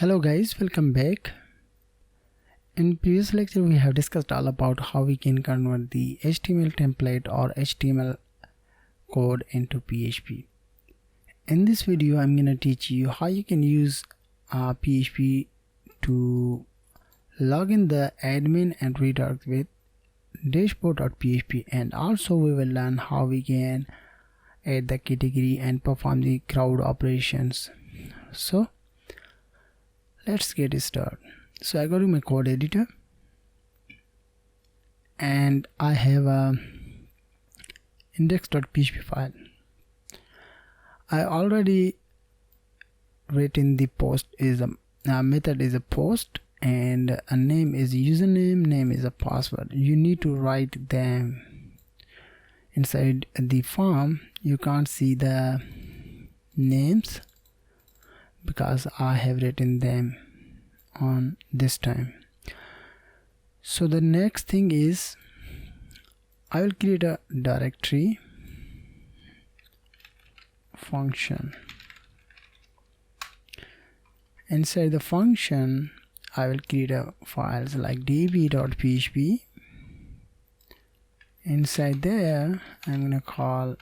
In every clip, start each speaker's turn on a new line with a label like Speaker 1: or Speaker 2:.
Speaker 1: Hello guys, welcome back. In previous lecture we have discussed all about how we can convert the HTML template or HTML code into PHP. In this video I'm going to teach you how you can use PHP to log in the admin and redirect with dashboard.php, and also we will learn how we can add the category and perform the crowd operations. So let's get started. So I go to my code editor and I have a index.php file. I already written the post is a method is a post, and a name is username, name is a password. You need to write them inside the form. You can't see the names because I have written them on this time. So the next thing is I will create a directory function. Inside the function I will create a files like db.php. Inside there I'm gonna call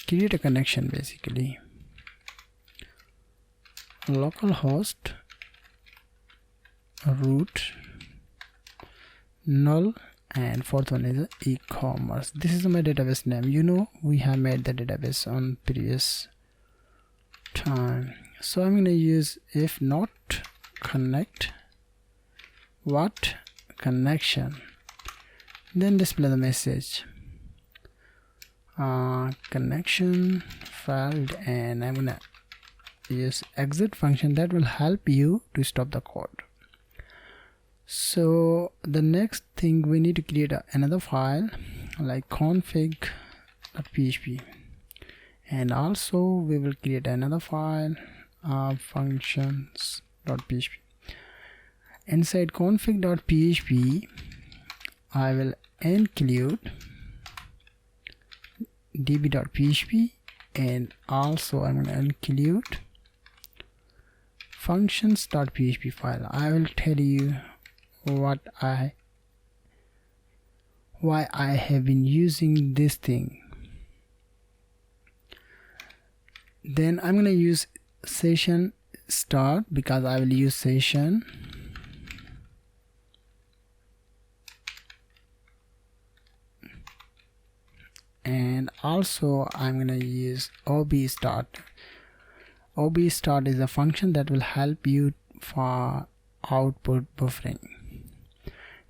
Speaker 1: create a connection, basically localhost root null, and fourth one is eCommerce. This is my database name. You know, we have made the database on previous time. So I'm going to use if not connect what connection, then display the message connection failed, and I'm gonna use exit function that will help you to stop the code. So the next thing, we need to create another file like config.php, and also we will create another file functions.php. Inside config.php I will include db.php, and also I'm going to include functions.php file. I will tell you why I have been using this thing. Then I'm going to use session start because I will use session, and also I'm going to use ob start. ob start is a function that will help you for output buffering.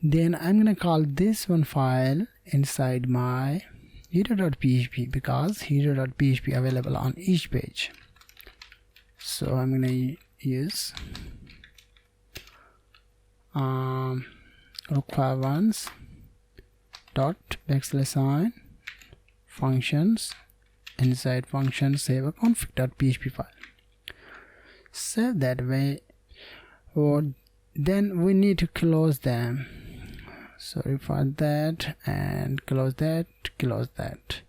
Speaker 1: Then I'm going to call this one file inside my hero.php because hero.php available on each page. So I'm going to use require ones dot \n functions. Inside functions save a config.php file. Save that way. Then we need to close them. Sorry for that, and close that, close that.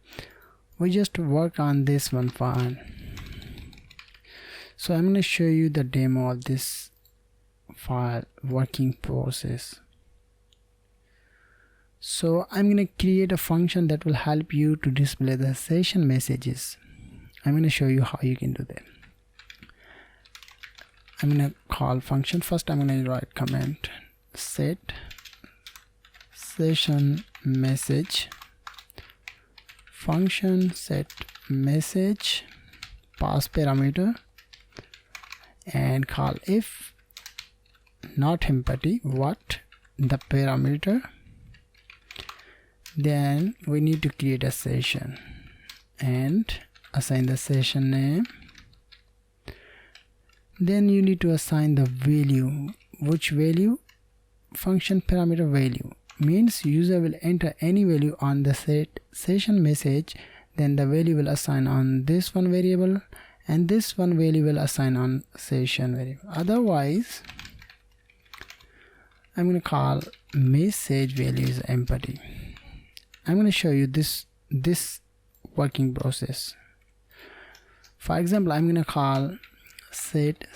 Speaker 1: We just work on this one file. So I'm going to show you the demo of this file working process. So I'm going to create a function that will help you to display the session messages. I'm going to show you how you can do that. I'm going to call function. First I'm going to write comment set session message function set message pass parameter, and call if not empty what the parameter. Then we need to create a session and assign the session name. Then you need to assign the value. Which value? Function parameter value. Means user will enter any value on the set session message, then the value will assign on this one variable, and this one value will assign on session variable. Otherwise I'm going to call message value is empty. I'm going to show you this working process. For example, I'm going to call set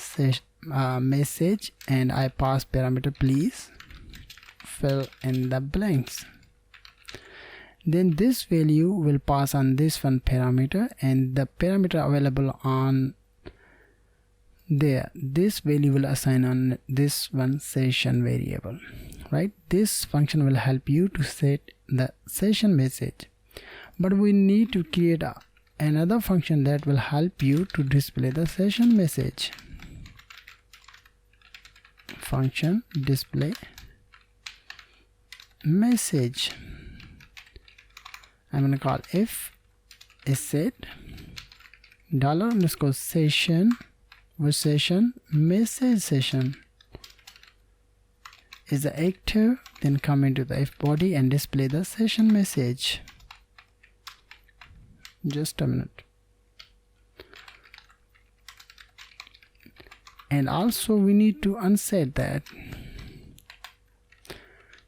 Speaker 1: message and I pass parameter please fill in the blanks. Then this value will pass on this one parameter, and the parameter available on there, this value will assign on this one session variable, right? This function will help you to set the session message, but we need to create another function that will help you to display the session message. Function display message. I'm gonna call if is set $_session with session message session is the active, then come into the if body and display the session message. Just a minute. And also we need to unset that.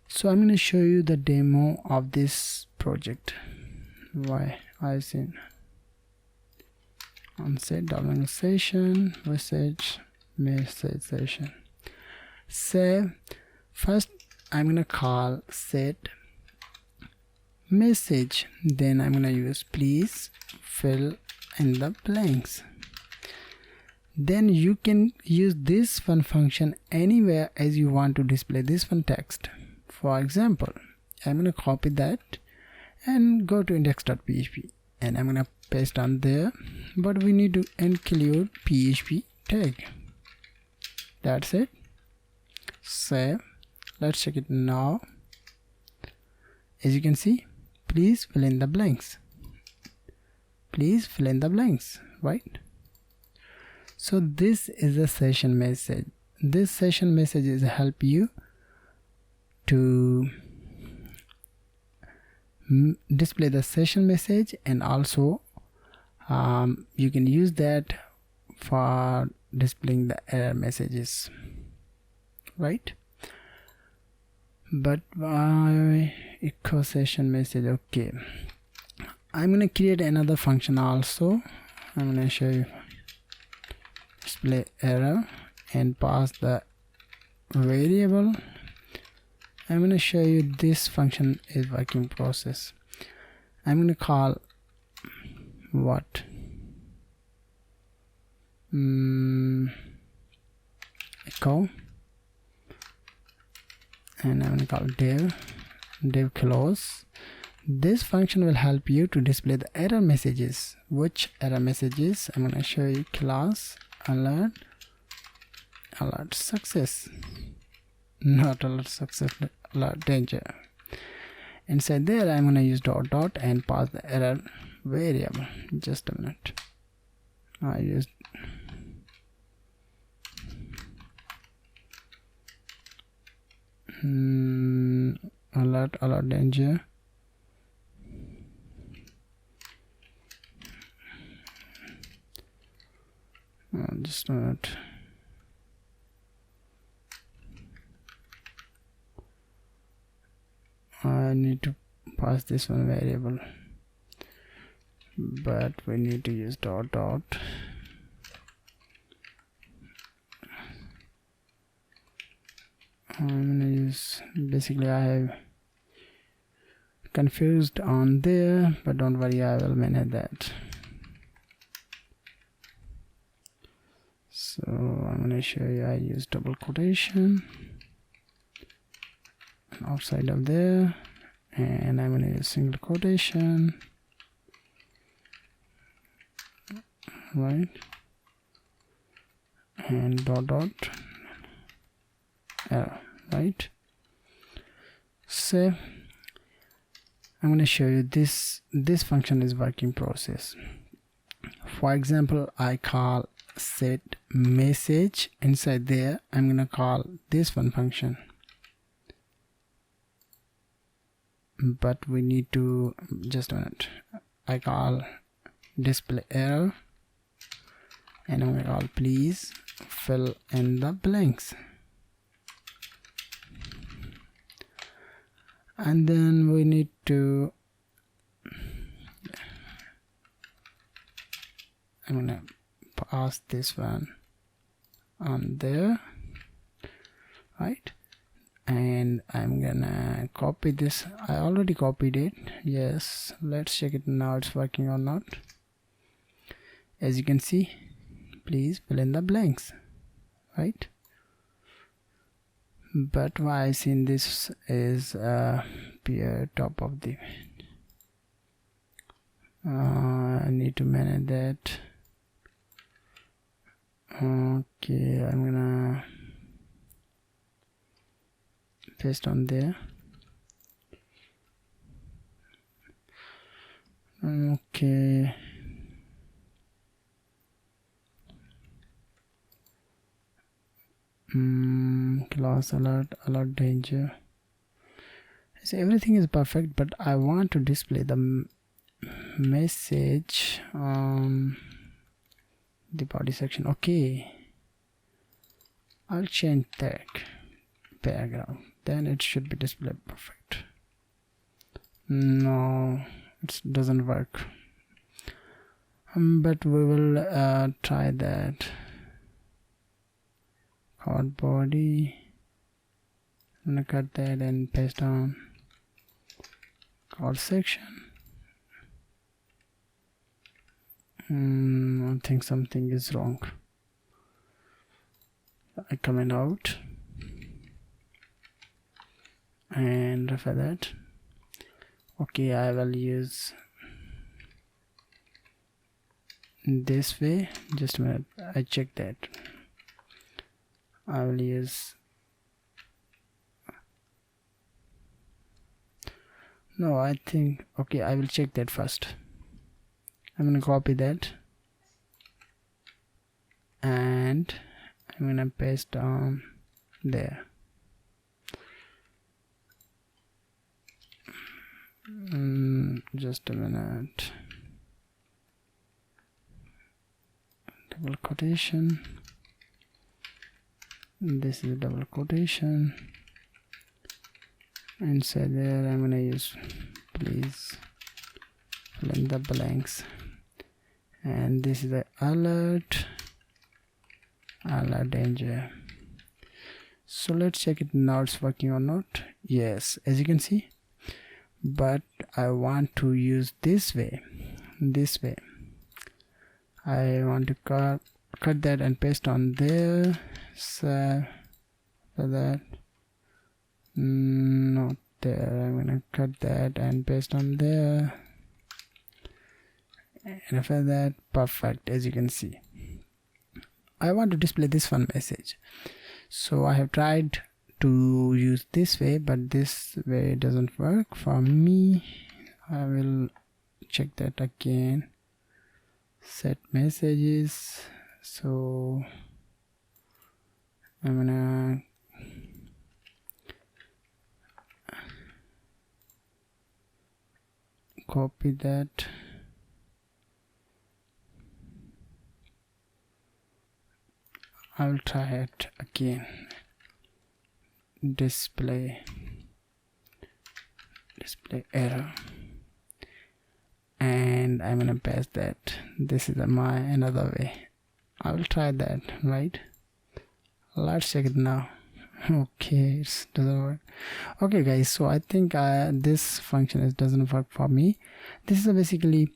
Speaker 1: So I'm going to show you the demo of this project. Why I seen unset $session message session. So first I'm going to call set message, then I'm going to use please fill in the blanks. Then you can use this one function anywhere as you want to display this one text. For example, I'm going to copy that and go to index.php and I'm going to paste on there, but we need to include php tag. That's it. Save. Let's check it now. As you can see, please fill in the blanks. Please fill in the blanks, right? So this is a session message. This session message is help you to display the session message, and also you can use that for displaying the error messages, right? But echo session message, okay. I'm gonna create another function also. I'm gonna show you display error and pass the variable. I'm gonna show you this function is working process. I'm gonna call what echo, and I'm gonna call div close. This function will help you to display the error messages. Which error messages? I'm gonna show you class alert success, not alert success, alert danger. Inside there I'm gonna use dot and pass the error variable. Just a minute. I used alert danger. Just a minute. I need to pass this one variable, but we need to use dot. I'm gonna use, basically I have confused on there, but don't worry, I will manage that. So I'm gonna show you, I use double quotation outside of there, and I'm gonna use single quotation, right, and dot error, right. So I'm going to show you this function is working process. For example, I call set message. Inside there I'm going to call this one function, but we need to, just a minute, I call display error, and I'm going to call please fill in the blanks. And then we need to, I'm gonna pass this one on there, right? And I'm gonna copy this. I already copied it. Yes, let's check it now, it's working or not. As you can see, please fill in the blanks, right? But why I seen this is appear top of the I need to manage that. Okay, I'm gonna paste on there. Okay, class alert, alert danger. So everything is perfect, but I want to display the message on the body section. Okay, I'll change that background, then it should be displayed perfect. No, it doesn't work, but we will try that. Card body, I'm gonna cut that and paste on card section. I think something is wrong. I comment out and refer that. Okay, I will use this way. Just a minute, I check that. I will use, no, I think, okay, I will check that first. I'm gonna copy that and I'm gonna paste on there. Just a minute. Double quotation. This is a double quotation. Inside there, I'm gonna use please fill in the blanks. And this is the alert danger. So let's check it now, it's working or not. Yes, as you can see, but I want to use this way. I want to cut that and paste on there. So for that, not there, I'm gonna cut that and paste on there. And after that, perfect. As you can see, I want to display this one message, so I have tried to use this way, but this way doesn't work for me. I will check that again. Set messages. So I'm gonna copy that. I will try it again. Display error, and I'm gonna paste that. This is my another way. I will try that, right? Let's check it now. Okay, it doesn't work. Okay guys, so I think this function doesn't work for me. This is basically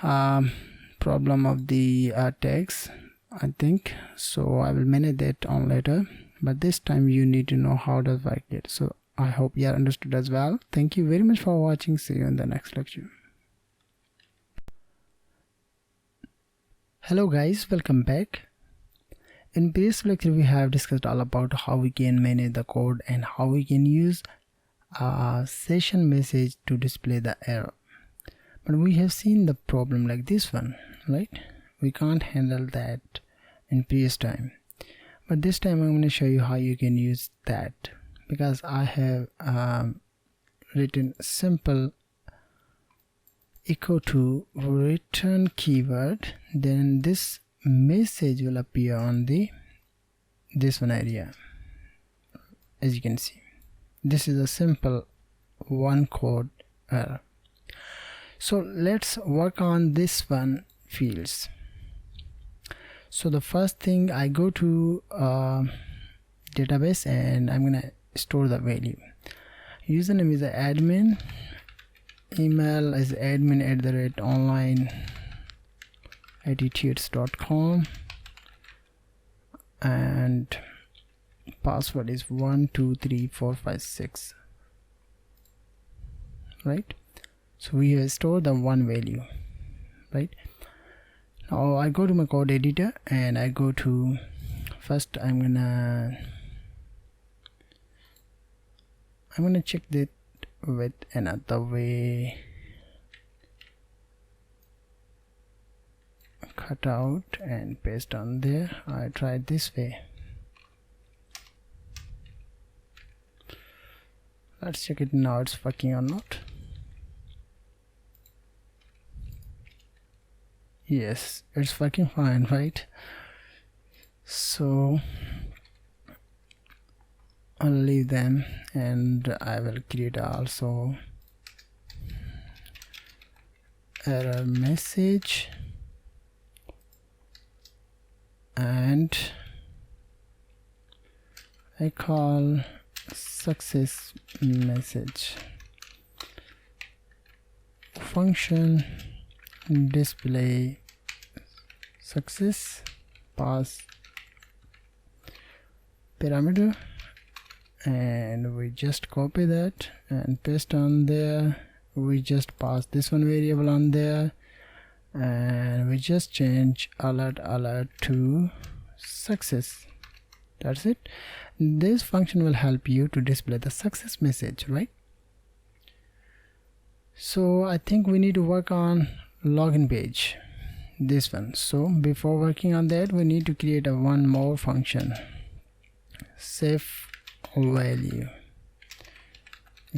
Speaker 1: problem of the text, I think. So I will manage that on later, but this time you need to know how to work it. So I hope you are understood as well. Thank you very much for watching. See you in the next lecture. Hello guys, welcome back. In previous lecture we have discussed all about how we can manage the code and how we can use a session message to display the error. But we have seen the problem like this one, right? We can't handle that in previous time, but this time I'm going to show you how you can use that, because I have written simple equal to return keyword, then this message will appear on this one area. As you can see, this is a simple one code error. So let's work on this one fields. So the first thing, I go to database and I'm gonna store the value. Username is admin, email is admin@onlineITtuts.com, and password is 123456, right? So we have stored the one value, right? Now I go to my code editor and I go to, first I'm gonna check that with another way. Cut out and paste on there. I tried this way. Let's check it now, it's working or not. Yes, it's working fine, right? So I'll leave them and I will create also error message and I call success message function display success, pass parameter, and we just copy that and paste on there. We just pass this one variable on there and we just change alert to success. That's it. This function will help you to display the success message, right? So I think we need to work on login page, this one. So before working on that, we need to create a one more function, save value,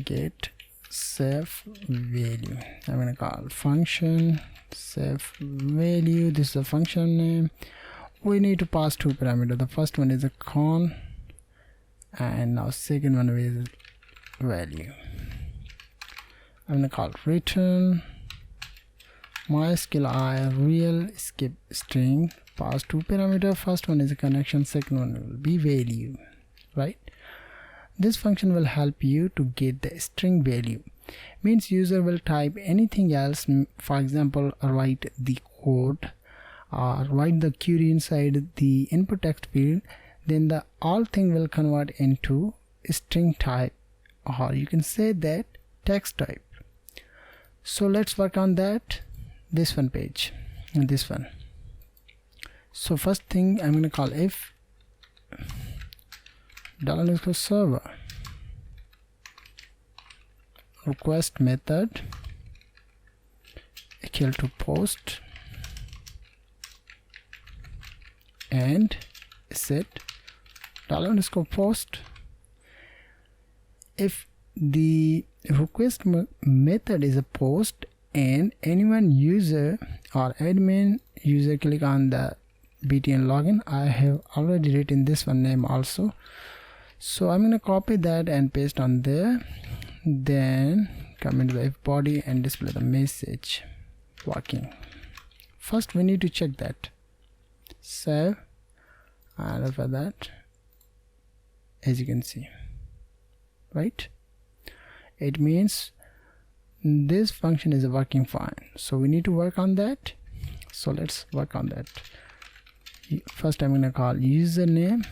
Speaker 1: get save value. I'm gonna call function save value. This is the function name. We need to pass two parameters. The first one is a con and now second one is value. I'm gonna call return MySQL real skip string, pass two parameters. First one is a connection, second one will be value, right? This function will help you to get the string value. Means user will type anything else, for example write the code or write the query inside the input text field, then the all thing will convert into string type, or you can say that text type. So let's work on that, this one page and this one. So first thing I'm going to call if $server request method equal to post and set $post. If the request method is a post and anyone user or admin user click on the btn login, I have already written this one name also, so I'm going to copy that and paste on there, then come into the if body and display the message working. First we need to check that save, and after that, as you can see, right, it means this function is working fine. So we need to work on that. So let's work on that. First I'm going to call username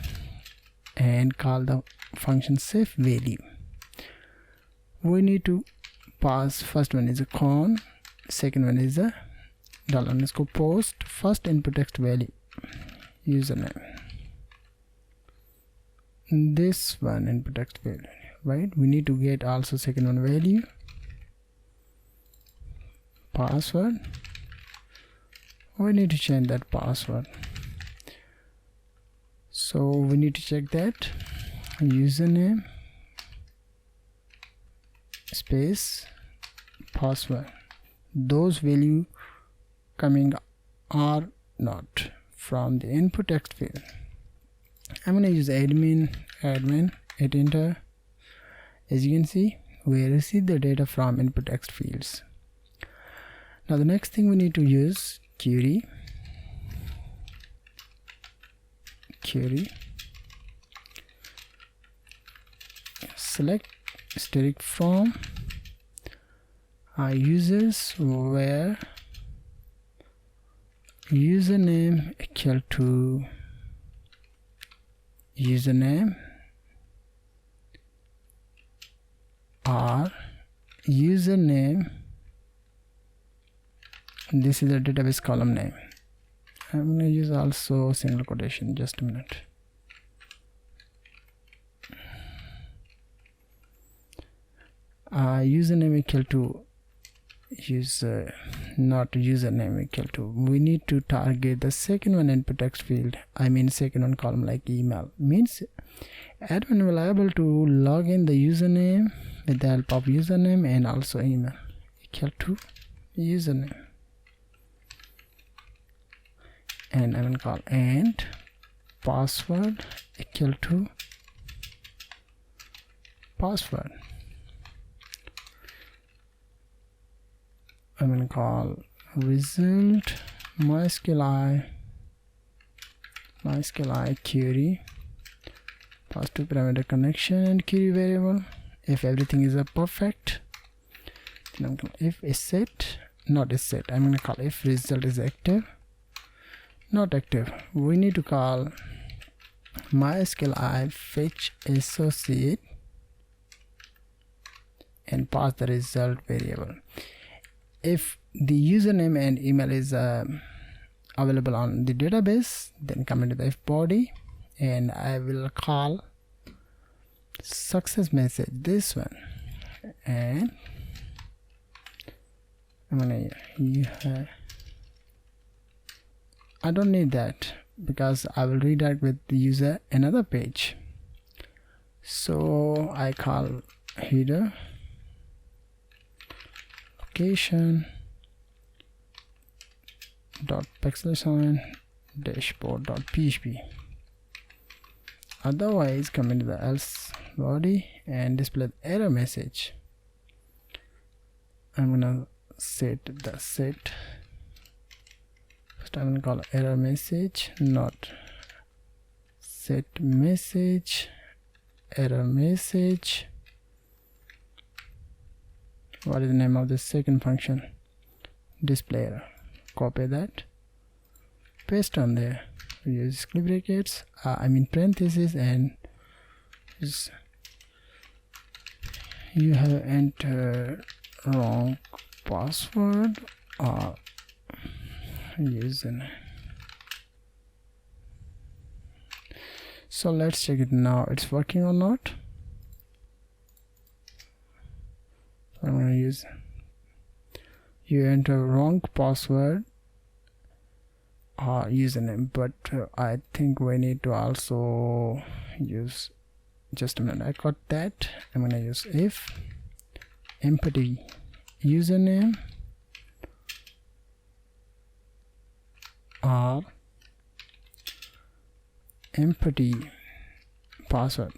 Speaker 1: and call the function save value. We need to pass, first one is a con, second one is a $post, first input text value username, this one input text value, right? We need to get also second one value, password. We need to change that password, so we need to check that username space password, those value coming are not from the input text field. I'm going to use admin, hit enter. As you can see, we receive the data from input text fields. Now the next thing we need to use query query. Select static from users where username equal to username or username. This is the database column name. I'm going to use also single quotation. Just a minute. Username equal to user, not username equal to. We need to target the second one input text field. I mean second one column, like email. Means admin will able to log in the username with the help of username and also email equal to username. And I will call and password equal to password. I'm going to call result MySQL query, pass to parameter connection and query variable. If everything is perfect, then I'm going to if is set, not is set. I'm going to call if result is active, not active. We need to call MySQL fetch associate and pass the result variable. If the username and email is available on the database, then come into the if body and I will call success message, this one, and I'm gonna I don't need that because I will redirect with the user another page. So I call header location dot pixel dashboard dot php. Otherwise, come into the else body and display the error message. I'm gonna set the set. First, I'm gonna call error message, not set message, error message. What is the name of the second function? Display error. Copy that, paste on there. Use square brackets, I mean parentheses, and you have entered wrong password or username. So let's check it now. It's working or not. I'm going to use you enter wrong password or username, but I think we need to also use, just a minute, I got that. I'm going to use if empty username or empty password,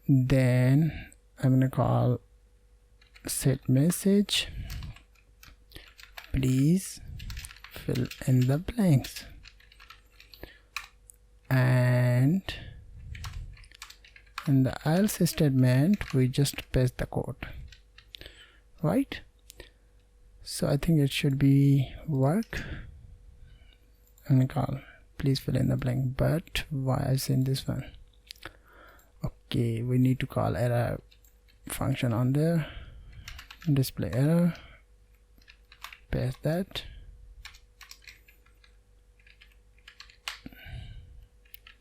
Speaker 1: then I'm going to call set message, please fill in the blanks, and in the else statement we just paste the code, right? So I think it should be work. I'm going to call please fill in the blank, but why I send this one? Okay, we need to call error function on there, display error, paste that,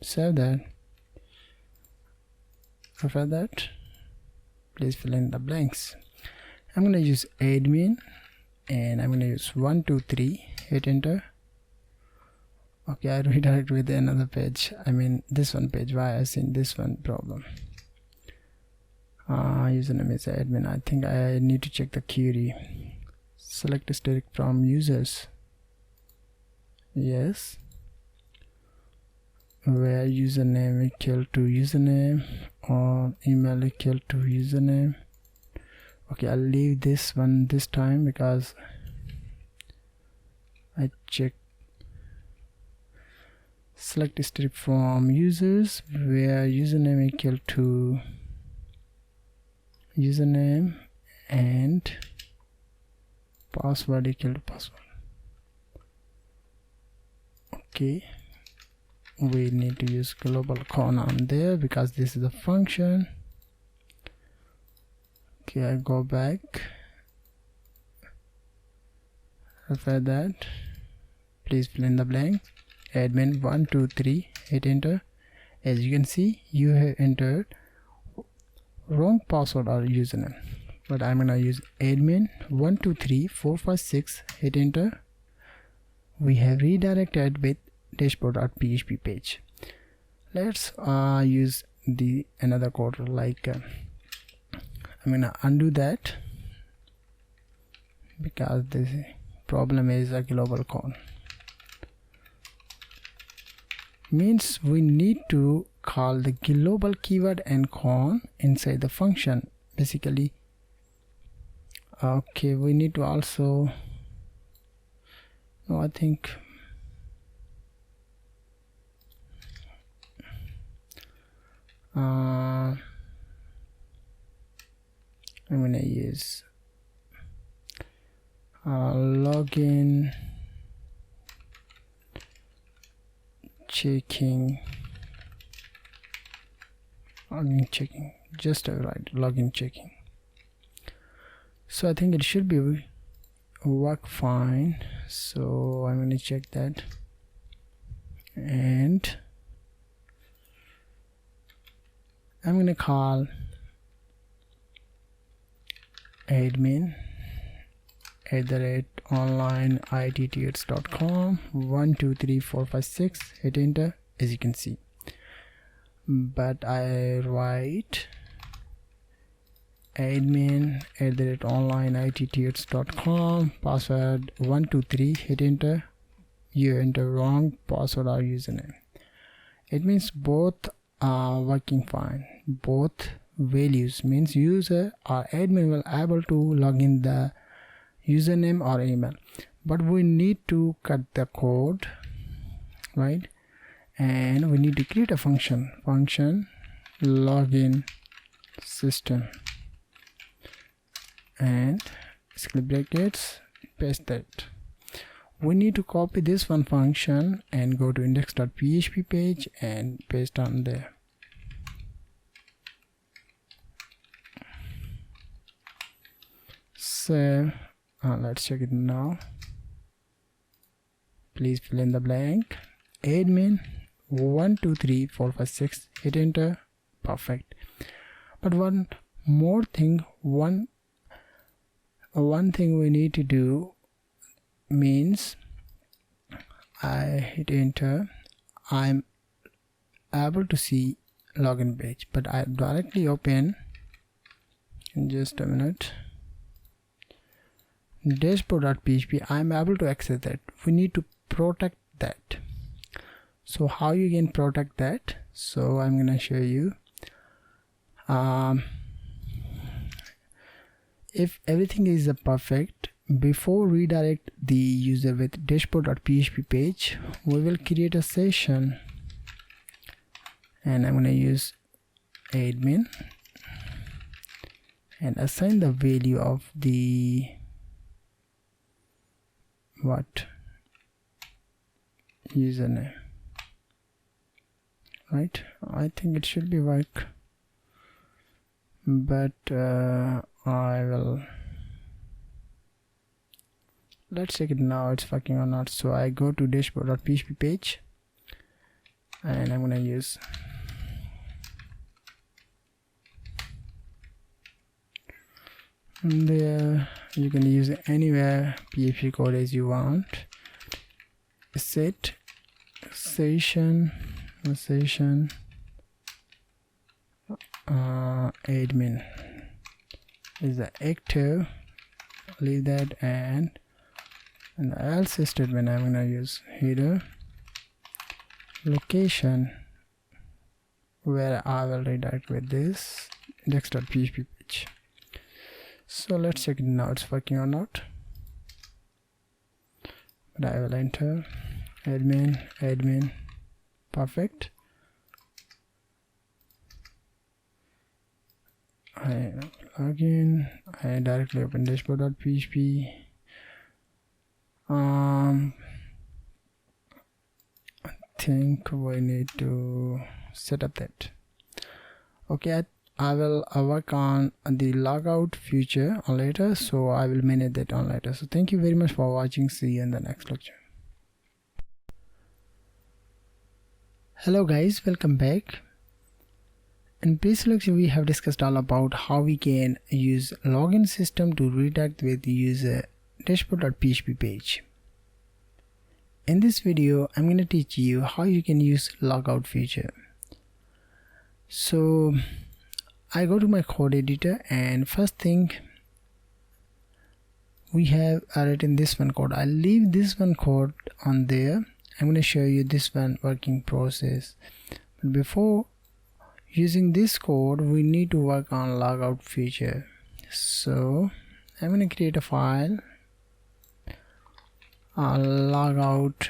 Speaker 1: save that, after that please fill in the blanks. I'm going to use admin and I'm going to use 1 2 3, hit enter. Okay, I redirect with another page, I mean this one page. Why I seen this one problem? Username is admin. I think I need to check the query. Select static from users, yes, where username equal to username or email equal to username. Okay, I'll leave this one this time because I check select strip from users where username equal to username and password equal to password. Okay, we need to use global con on there because this is a function. Okay, I go back after that. Please fill in the blank. Admin 123, hit enter. As you can see, you have entered wrong password or username, but I'm gonna use admin 123456, hit enter. We have redirected with dashboard.php page. Let's use the another code, like I'm gonna undo that because this problem is a global con. Means we need to call the global keyword and con inside the function basically. Okay, we need to also, no, I think I'm gonna use login checking, just right, login checking. So I think it should be work fine, so I'm going to check that, and I'm going to call admin @OnlineITtuts.com 123456, hit enter. As you can see, but I write admin @OnlineITtuts.com, password 123, hit enter. You enter wrong password or username. It means both are working fine. Both values means user or admin will able to log in the username or email, but we need to cut the code, right? And we need to create a function login system and square brackets, paste that. We need to copy this one function and go to index.php page and paste on there. So let's check it now. Please fill in the blank. Admin 123456, hit enter. Perfect. But one thing we need to do means I hit enter. I'm able to see login page, but I directly open in just a minute dashboard.php. I'm able to access that. We need to protect that. So how you can protect that? So I'm gonna show you. If everything is perfect, before redirect the user with dashboard.php page, we will create a session, and I'm gonna use admin and assign the value of the username, right? I think it should be work, but I will, let's check it now it's working or not. So I go to dashboard.php page and I'm gonna use there. You can use anywhere PHP code as you want. Set session admin is the active, leave that, and the else statement I'm gonna use header location where I will redirect with this index.php page. So let's check it now it's working or not. But I will enter admin perfect. I log in, I directly open dashboard.php. I think we need to set up that. Okay, I will work on the logout feature on later, so I will manage that on later. So thank you very much for watching. See you in the next lecture. Hello guys, welcome back. In previous lecture we have discussed all about how we can use login system to redirect with the user dashboard.php page. In this video I'm going to teach you how you can use logout feature. So I go to my code editor, and first thing we have written this one code. I'll leave this one code on there. I'm going to show you this one working process. But before using this code, we need to work on logout feature. So I'm going to create a file, logout.php.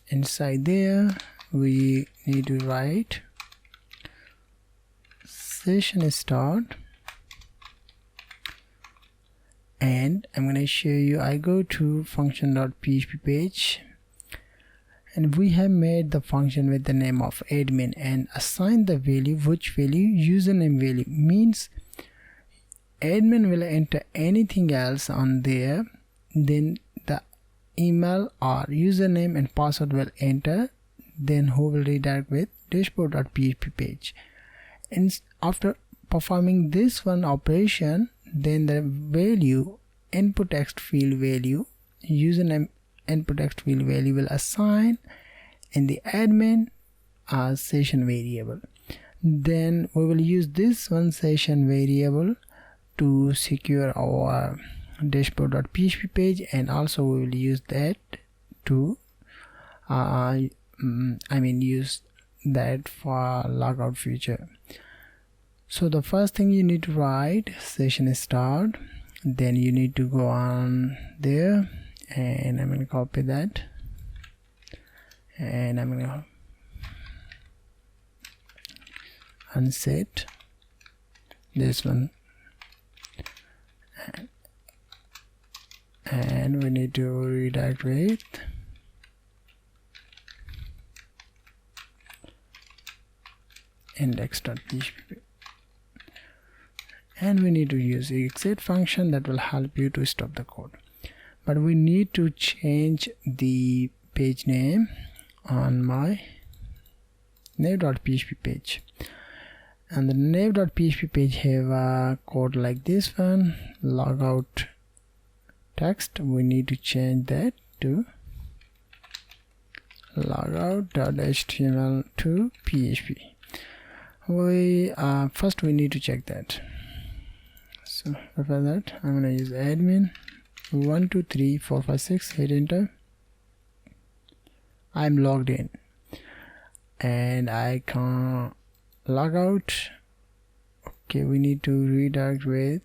Speaker 1: Inside there we need to write session start, and I'm going to show you. I go to function.php page, and we have made the function with the name of admin and assign the value. Which value? Username value. Means admin will enter anything else on there, then the email or username and password will enter, then who will redirect with dashboard.php page. And after performing this one operation, then the value input text field value, username input text field value will assign in the admin as session variable. Then we will use this one session variable to secure our dashboard.php page, and also we will use that to use that for logout feature. So the first thing you need to write session start, then you need to go on there, and I'm going to copy that, and I'm going to unset this one, and we need to redirect with index.php, and we need to use the exit function that will help you to stop the code. But we need to change the page name on my nav.php page, and the nav.php page have a code like this one, logout text. We need to change that to logout.html to php. First we need to check that. So after that I'm going to use admin 1 2 3 4 5 6, hit enter. I'm logged in and I can log out. Okay, we need to redirect with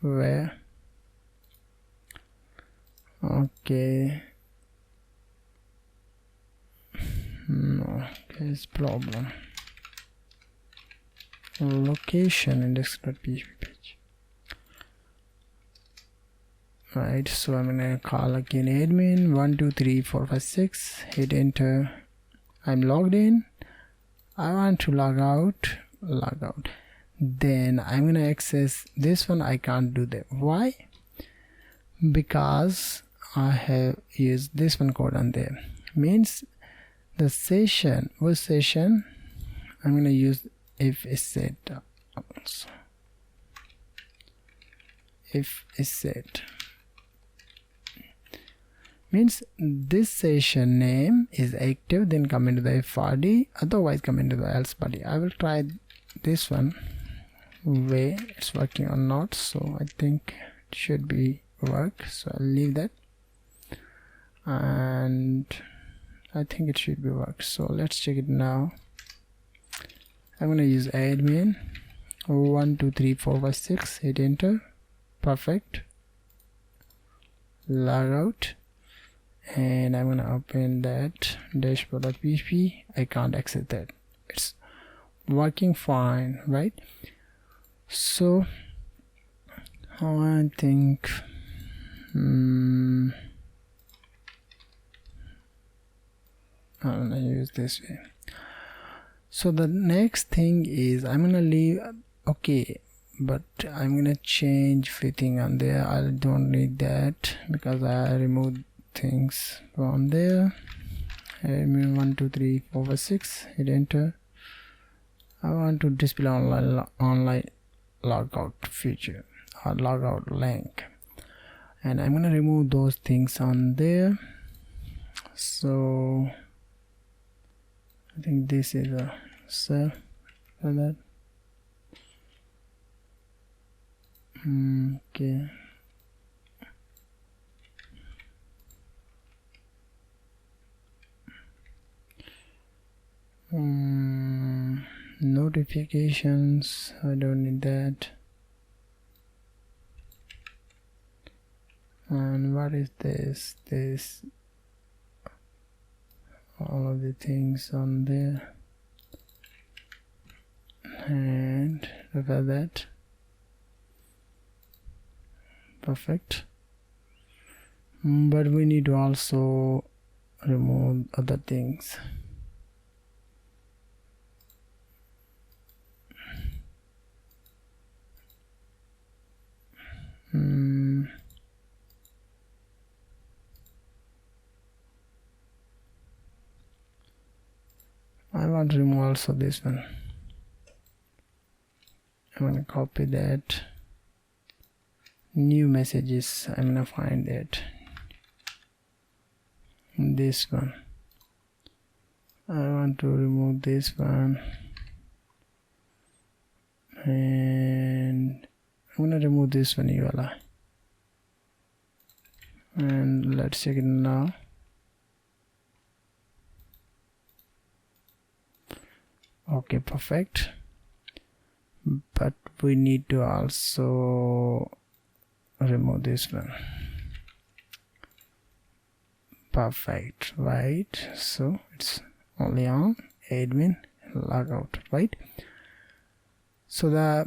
Speaker 1: where. Okay, no, there's problem. Location index.php page. Right, so I'm gonna call again admin 1 2 3 4 5 6, hit enter. I'm logged in. I want to log out. Then I'm gonna access this one. I can't do that. Why? Because I have used this one code on there. Means the session was session. I'm gonna use if is set also. If is set means this session name is active, then come into the FRD, otherwise come into the else body. I will try this one way it's working or not, so I think it should be work, so I'll leave that, and I think it should be work. So let's check it now. I'm gonna use admin 1 2 3 4 5 6, hit enter. Perfect. Log out, and I'm gonna open that dashboard.php. I can't access that. It's working fine, right? So I think I'm gonna use this way. So the next thing is I'm gonna leave, okay, but I'm gonna change fitting on there. I don't need that because I removed things from there. I remove 1 2 3 4 5 6, hit enter. I want to display online logout feature or logout link, and I'm gonna remove those things on there. So I think this is a cell for that. Okay. Notifications, I don't need that. And what is this? All of the things on there, and look at that. Perfect. But we need to also remove other things. I want to remove also this one. I'm gonna copy that. New messages, I'm gonna find it. This one. I want to remove this one. And I'm gonna remove this one URL. And let's check it now. Okay, perfect. But we need to also remove this one. Perfect, right? So it's only on admin logout, right? So the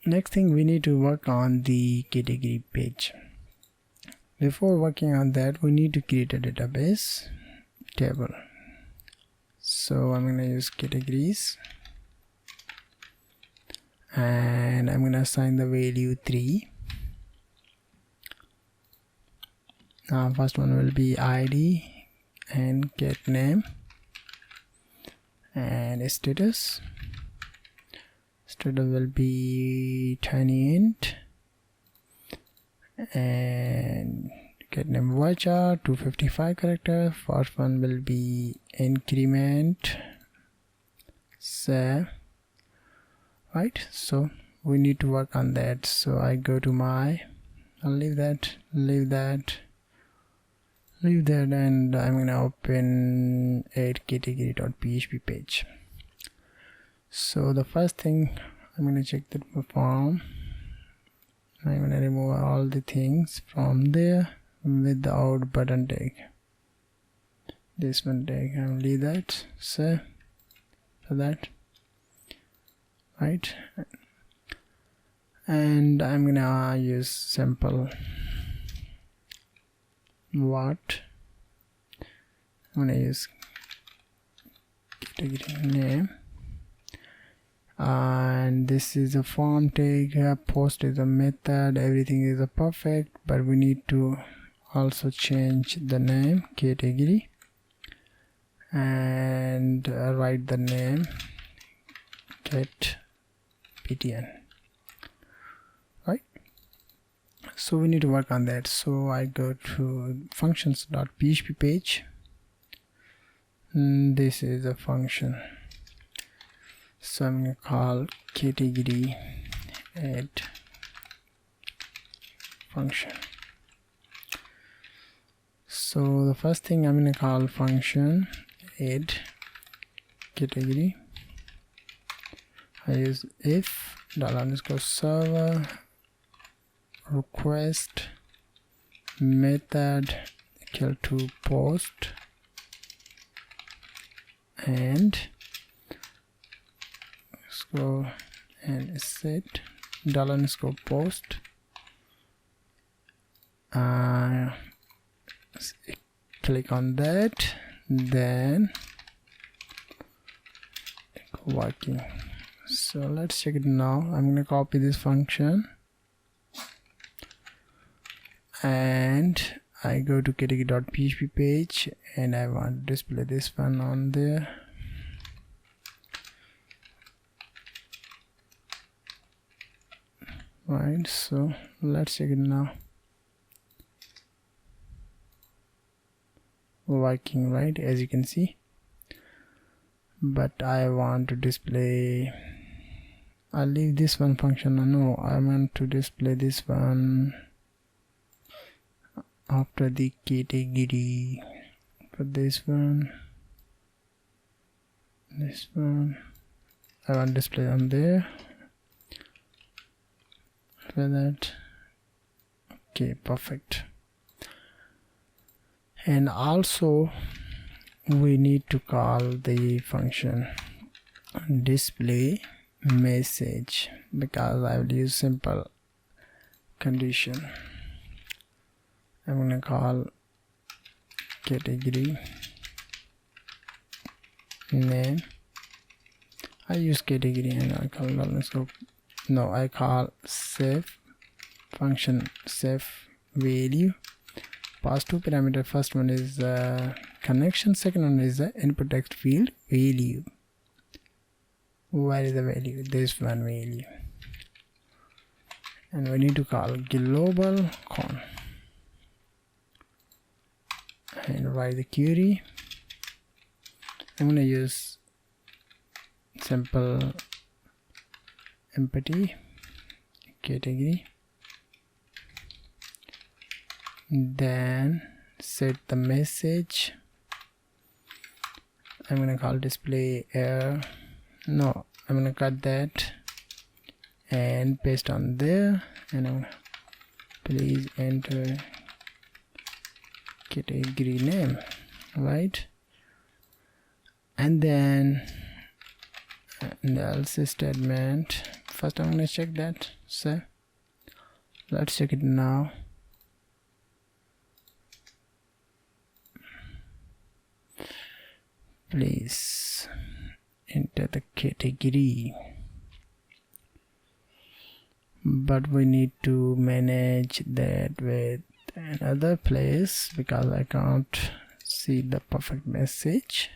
Speaker 1: next thing, we need to work on the category page. Before working on that, we need to create a database table. So I'm gonna use categories, and I'm gonna assign the value 3. First one will be ID and get name and status. Status will be tiny int and get name voucher 255 character. First one will be increment save, right? So we need to work on that. So I go to my, I'll leave that, and I'm gonna open add-category.php page. So the first thing, I'm gonna check the form. I'm gonna remove all the things from there without button tag. This one tag, I'll leave that. So for that, right? And I'm gonna use simple what. I'm gonna use category name, and this is a form tag. Post is a method. Everything is a perfect, but we need to also change the name category and write the name get ptn, right? So we need to work on that. So I go to functions.php page. This is a function, so I'm going to call category add function. So the first thing, I'm going to call function add category. I use if $_server request method equal to post and scroll and set $post click on that, then working. So let's check it now. I'm gonna copy this function and I go to category.php page and I want to display this one on there. Right, so let's check it now. Working, right, as you can see, but I want to display, I'll leave this one function. No, I want to display this one after the category. For this one I want to display on there for that. Okay, perfect. And also we need to call the function display message, because I will use simple condition. I'm gonna call category name. I use category and I call I call save function save value. Pass two parameter. First one is connection, second one is the input text field value. Where is the value? This one value. And we need to call global con and write the query. I'm gonna use simple empty category, then set the message. I'm gonna call display error. No, I'm gonna cut that and paste on there, and I'm gonna please enter category name, right? And then the else statement. First I'm gonna check that. So let's check it now. Please enter the category, but we need to manage that with another place because I can't see the perfect message.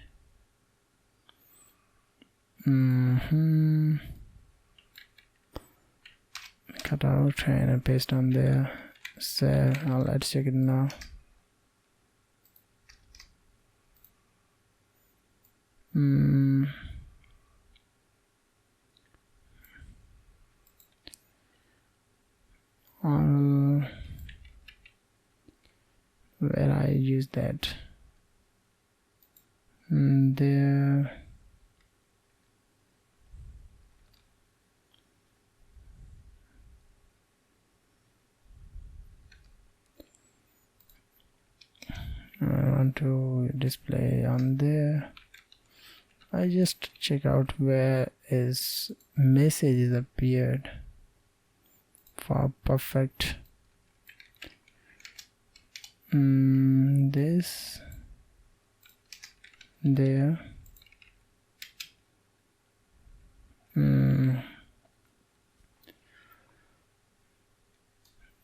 Speaker 1: Cut out and paste on there. So let's check it now. Where I use that there. I want to display on there. I just check out where is messages appeared for perfect. This there.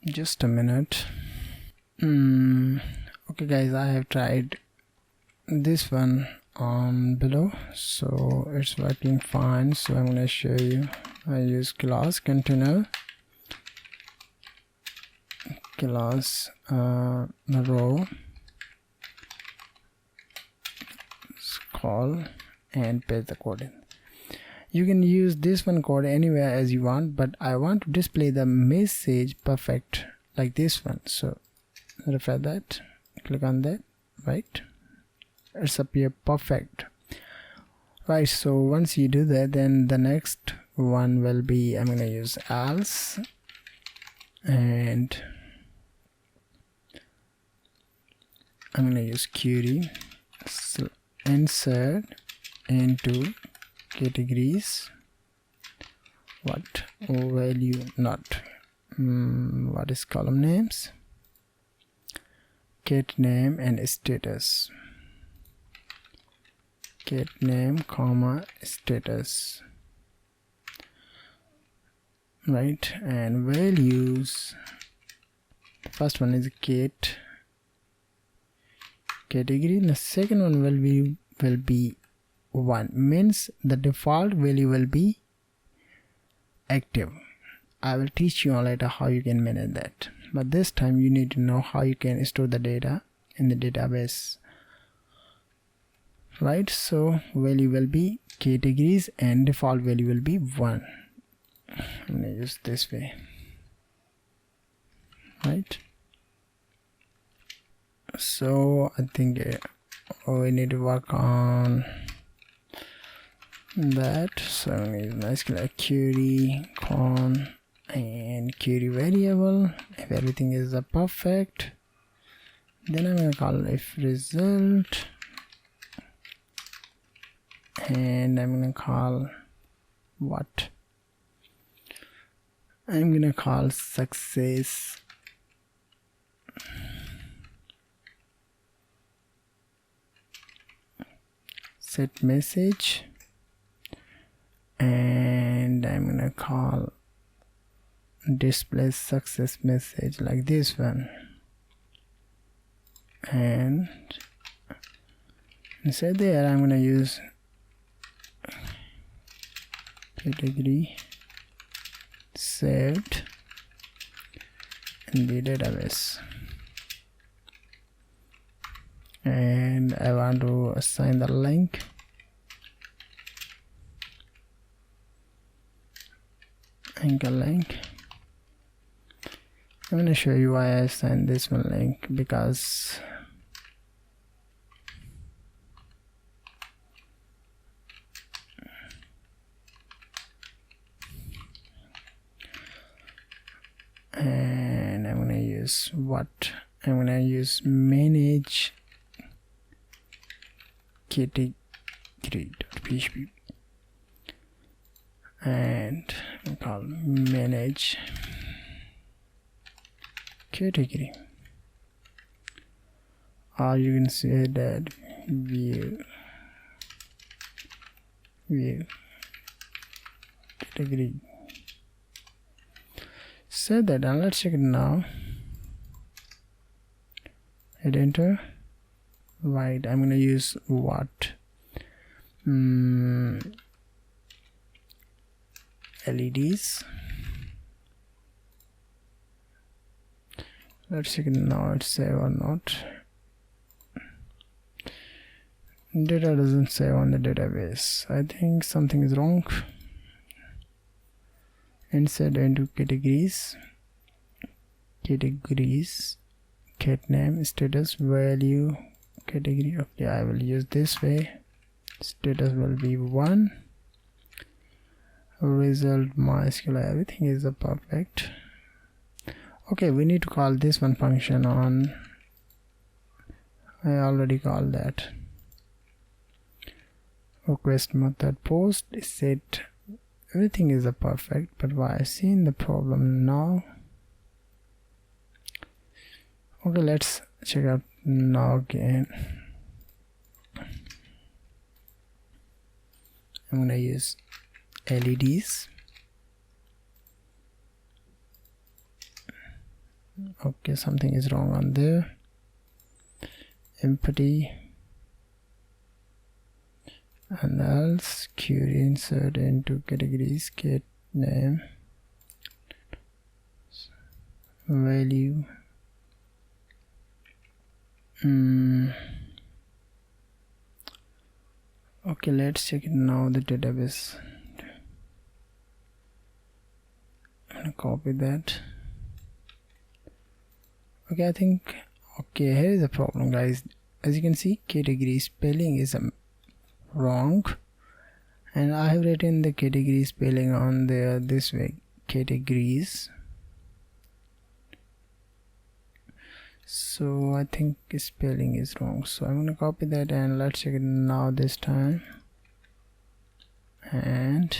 Speaker 1: Just a minute. Okay guys, I have tried this one on below, so it's working fine. So I'm gonna show you. I use class container, class row, call, and paste the code in. You can use this one code anywhere as you want, but I want to display the message perfect like this one. So refresh that, click on that, right? It's appear perfect, right? So once you do that, then the next one will be, I'm gonna use else, and I'm gonna use query insert into categories what value not what is column names, cat name and status, cat name comma status, right? And values, the first one is cat category, the second one will be 1, means the default value will be active. I will teach you later how you can manage that, but this time you need to know how you can store the data in the database, right? So value will be categories and default value will be 1. I'm gonna use this way, right? So I think we need to work on that. So I'm gonna use MySQL query con and query variable. If everything is perfect, then I'm gonna call if result, and I'm gonna call what? I'm gonna call success set message, and I'm gonna call display success message like this one, and inside there I'm gonna use category saved in the database, and I want to assign the link, anchor link. I'm going to show you why I assigned this one link, because and I'm going to use what? I'm going to use manage category.php and I'll call manage category, or you can say that view category. Say that, and let's check it now. Hit enter. Right, I'm gonna use what? LEDs. Let's check it now, it's save or not. Data doesn't save on the database. I think something is wrong. Insert into categories, cat name, status, value, category. Okay, I will use this way. Status will be 1. Result MySQL, everything is perfect. Okay, we need to call this one function on. I already called that. Request method post is set. Everything is perfect, but why I seen the problem now? Okay, let's check out now again. I'm gonna use LEDs. Okay, something is wrong on there. Empty, and else query insert into categories, cat name, value. Okay, let's check it now, the database. I'm gonna copy that. Okay, I think, okay, here is the problem, guys. As you can see, category spelling is wrong, and I have written the category spelling on there this way, categories. So I think spelling is wrong, so I'm gonna copy that and let's check it now this time. And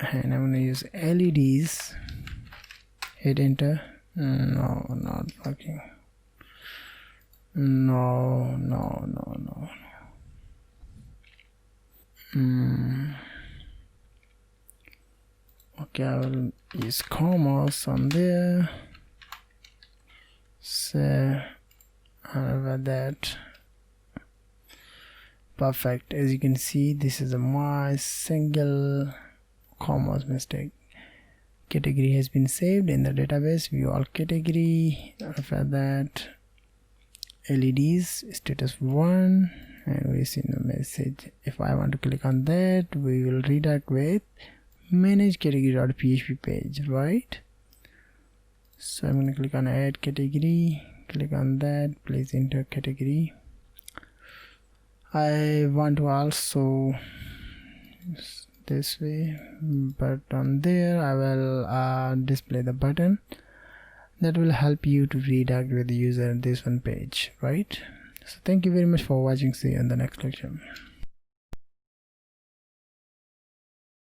Speaker 1: I'm gonna use LEDs. Hit enter. No, not working. No. Okay, I will use commas on there. So over that. Perfect. As you can see, this is my single commas mistake. Category has been saved in the database. View all category. After that, LEDs status 1, and we see the message. If I want to click on that, we will redirect with manage category.php page, right? So I'm going to click on add category, click on that, place enter category. I want to also this way, but on there I will display the button that will help you to redirect with the user this one page, right? So thank you very much for watching. See you in the next lecture.